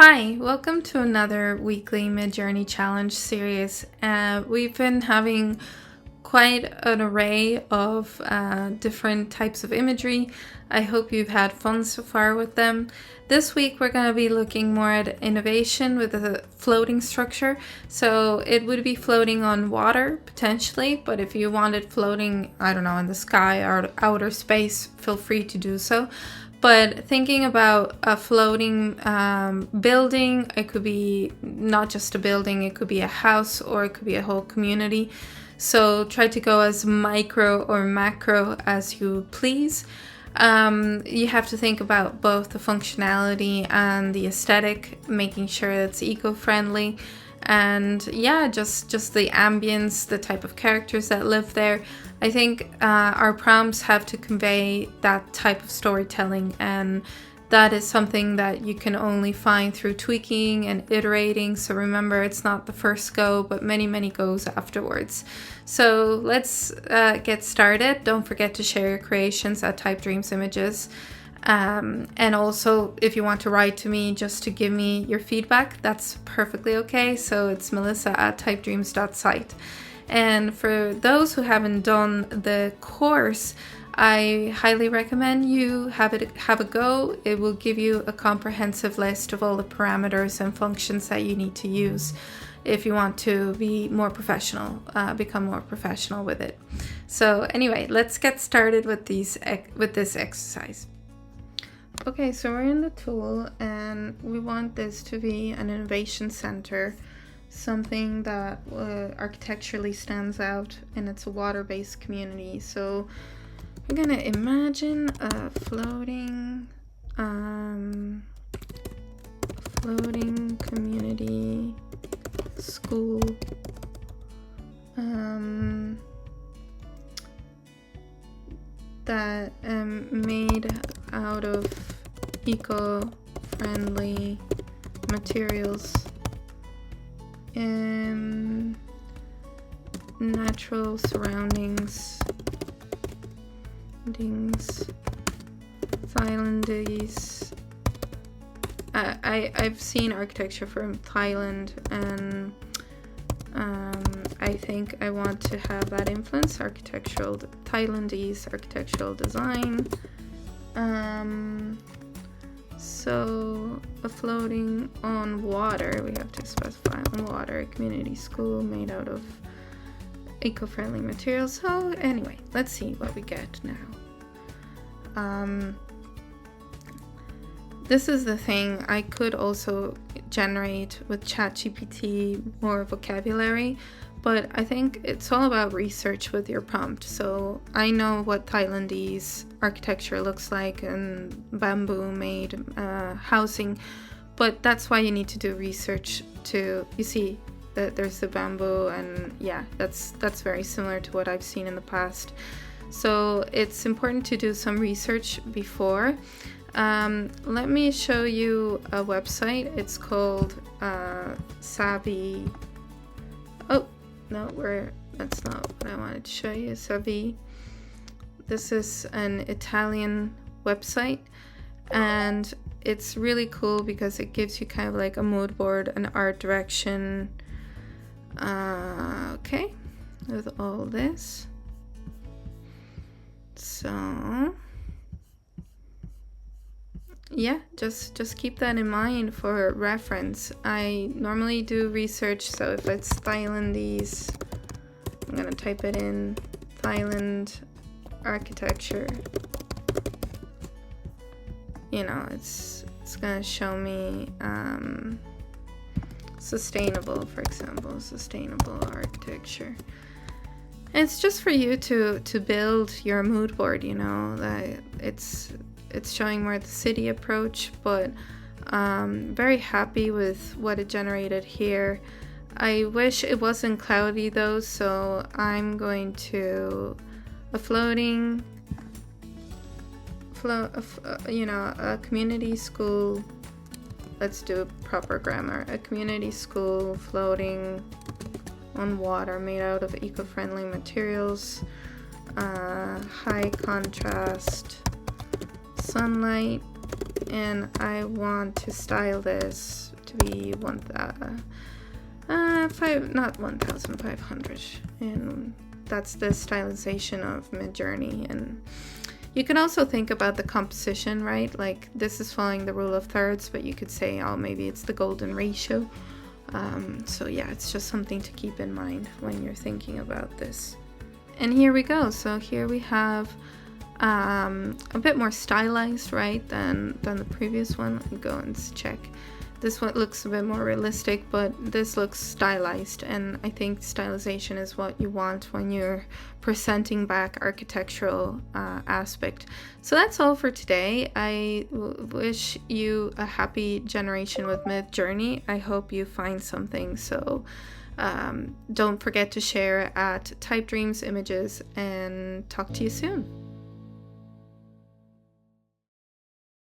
Hi, welcome to another weekly Midjourney challenge series. We've been having quite an array of different types of imagery. I hope you've had fun so far with them. This week we're going to be looking more at innovation with a floating structure. So it would be floating on water potentially, but if you wanted floating, I don't know, in the sky or outer space, feel free to do so. But thinking about a floating building, it could be not just a building, it could be a house or it could be a whole community. So try to go as micro or macro as you please. You have to think about both the functionality and the aesthetic, making sure it's eco-friendly. And yeah, just the ambience, the type of characters that live there. I think our prompts have to convey that type of storytelling, and that is something that you can only find through tweaking and iterating. So remember, it's not the first go, but many goes afterwards. So let's get started. Don't forget to share your creations at Type Dreams Images. And also, if you want to write to me just to give me your feedback, that's perfectly okay. So it's melissa@typedreams.site. And for those who haven't done the course, I highly recommend you have a go. It will give you a comprehensive list of all the parameters and functions that you need to use if you want to be more professional, become more professional with it. So anyway, let's get started with this exercise. Okay, so we're in the tool and we want this to be an innovation center, something that architecturally stands out, and it's a water-based community. So I'm gonna imagine a floating community school that made out of eco-friendly materials, natural surroundings, Thailandese. I've seen architecture from Thailand, and I think I want to have that influence, Thailandese architectural design. So a floating on water, we have to specify on water, a community school made out of eco-friendly materials. So anyway, let's see what we get now. This is the thing, I could also generate with ChatGPT more vocabulary, but I think it's all about research with your prompt. So I know what Thailandese architecture looks like and bamboo made housing, but that's why you need to do research to, you see that there's the bamboo, and yeah, that's very similar to what I've seen in the past. So it's important to do some research before. Let me show you a website. It's called Savvy. Oh, no, that's not what I wanted to show you. Savvy. This is an Italian website, and it's really cool because it gives you kind of like a mood board, an art direction. Okay, with all this. So yeah, just keep that in mind for reference. I normally do research, so if it's Thailandese, I'm gonna type it in, Thailand architecture. You know, it's gonna show me sustainable, for example, sustainable architecture. And it's just for you to build your mood board, you know, that it's showing more the city approach, but very happy with what it generated here. I wish it wasn't cloudy though, so I'm going to a community school. Let's do proper grammar. A community school floating on water made out of eco-friendly materials, high contrast sunlight, and I want to style this to be 1,500, and that's the stylization of Midjourney. And you can also think about the composition, right? Like this is following the rule of thirds, but you could say, oh, maybe it's the golden ratio. So yeah, it's just something to keep in mind when you're thinking about this. And here we go. So here we have a bit more stylized, right, than the previous one. Let me go and check. This one looks a bit more realistic, but this looks stylized, and I think stylization is what you want when you're presenting back architectural aspect. So that's all for today. I wish you a happy generation with Midjourney. I hope you find something. So don't forget to share at Type Dreams Images, and talk to you soon.